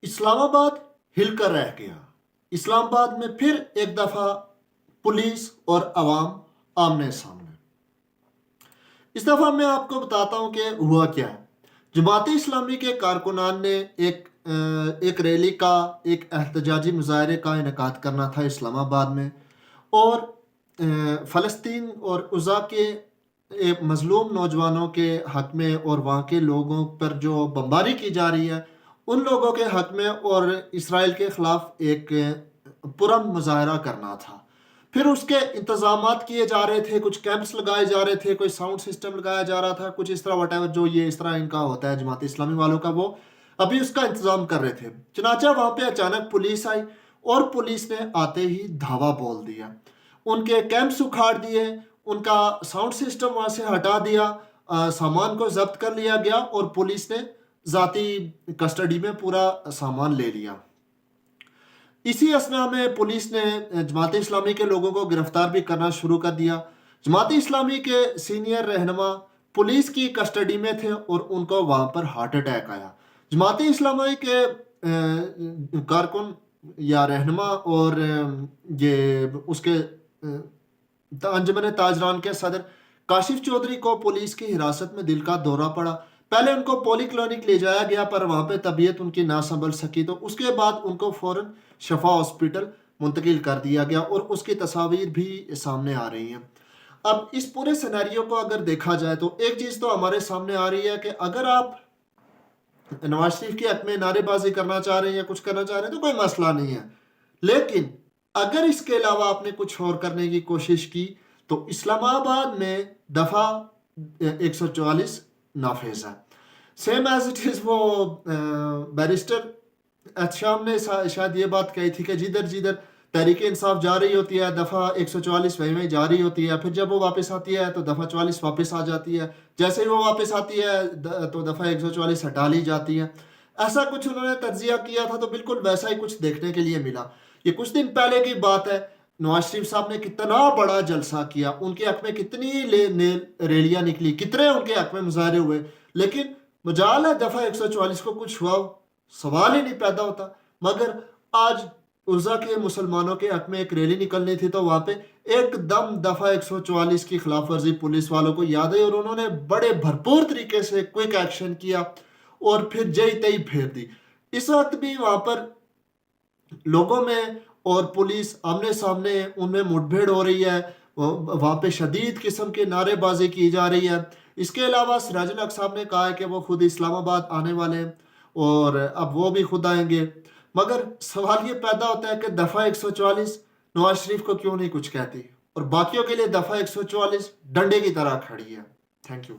اسلام آباد ہل کر رہ گیا۔ اسلام آباد میں پھر ایک دفعہ پولیس اور عوام آمنے سامنے۔ اس دفعہ میں آپ کو بتاتا ہوں کہ ہوا کیا ہے۔ جماعت اسلامی کے کارکنان نے ایک ریلی کا، ایک احتجاجی مظاہرے کا انعقاد کرنا تھا اسلام آباد میں، اور فلسطین اور غزہ کے مظلوم نوجوانوں کے حق میں اور وہاں کے لوگوں پر جو بمباری کی جا رہی ہے ان لوگوں کے حق میں اور اسرائیل کے خلاف ایک پرامن مظاہرہ کرنا تھا۔ پھر اس کے انتظامات کیے جا رہے تھے، کچھ کیمپس لگائے جا رہے تھے، کوئی ساؤنڈ سسٹم لگایا جا رہا تھا، کچھ اس طرح وٹ ایور جو یہ اس طرح ان کا ہوتا ہے جماعت اسلامی والوں کا، وہ ابھی اس کا انتظام کر رہے تھے۔ چنانچہ وہاں پہ اچانک پولیس آئی اور پولیس نے آتے ہی دھاوا بول دیا، ان کے کیمپس اکھاڑ دیے، ان کا ساؤنڈ سسٹم وہاں سے ہٹا دیا، سامان کو ضبط کر لیا گیا اور پولیس نے ذاتی کسٹڈی میں پورا سامان لے لیا۔ اسی اثناء میں پولیس نے جماعت اسلامی کے لوگوں کو گرفتار بھی کرنا شروع کر دیا۔ جماعت اسلامی کے سینئر رہنما پولیس کی کسٹڈی میں تھے اور ان کو وہاں پر ہارٹ اٹیک آیا۔ جماعت اسلامی کے کارکن یا رہنما اور یہ اس کے انجمن تاجران کے صدر کاشف چودھری کو پولیس کی حراست میں دل کا دورہ پڑا۔ پہلے ان کو پولی کلینک لے جایا گیا پر وہاں پہ طبیعت ان کی نہ سنبھل سکی، تو اس کے بعد ان کو فوراً شفا ہاسپٹل منتقل کر دیا گیا اور اس کی تصاویر بھی سامنے آ رہی ہیں۔ اب اس پورے سینیریو کو اگر دیکھا جائے تو ایک چیز تو ہمارے سامنے آ رہی ہے کہ اگر آپ نواز شریف کے حق میں نعرے بازی کرنا چاہ رہے ہیں یا کچھ کرنا چاہ رہے ہیں تو کوئی مسئلہ نہیں ہے، لیکن اگر اس کے علاوہ آپ نے کچھ اور کرنے کی کوشش کی تو اسلام آباد میں دفعہ 144 نافذ ہے۔ سیم ایز اٹ از وہ بیرسٹر احتشام نے شاید یہ بات کہی تھی کہ جدھر تحریک انصاف جا رہی ہوتی ہے دفعہ 144 وہیں جاری ہوتی ہے، پھر جب وہ واپس آتی ہے تو دفعہ 44 واپس آ جاتی ہے، جیسے ہی وہ واپس آتی ہے تو دفعہ 144 ہٹا لی جاتی ہے۔ ایسا کچھ انہوں نے تجزیہ کیا تھا تو بالکل ویسا ہی کچھ دیکھنے کے لیے ملا۔ یہ کچھ دن پہلے کی بات ہے، نواز شریف صاحب نے کتنا بڑا جلسہ کیا، ان کے حق میں کتنی ریلیاں نکلی، کتنے ان کے حق میں مظاہرے ہوئے، لیکن مجال ہے دفعہ 144 کو کچھ ہوا ہو، سوال ہی نہیں پیدا ہوتا۔ مگر آج عرضہ کے مسلمانوں کے حق میں ایک ریلی نکلنی تھی تو وہاں پہ ایک دم دفعہ 144 کی خلاف ورزی پولیس والوں کو یاد ہے اور انہوں نے بڑے بھرپور طریقے سے کوئک ایکشن کیا اور پھر جئی تئی پھیر دی۔ اس وقت بھی وہاں پر لوگوں میں اور پولیس آمنے سامنے ان میں مٹ بھیڑ ہو رہی ہے، وہاں پہ شدید قسم کے نعرے بازی کی جا رہی ہے۔ اس کے علاوہ سراج الحق صاحب نے کہا ہے کہ وہ خود اسلام آباد آنے والے ہیں اور اب وہ بھی خود آئیں گے، مگر سوال یہ پیدا ہوتا ہے کہ دفعہ 144 نواز شریف کو کیوں نہیں کچھ کہتی اور باقیوں کے لیے دفعہ 144 ڈنڈے کی طرح کھڑی ہے۔ Thank you.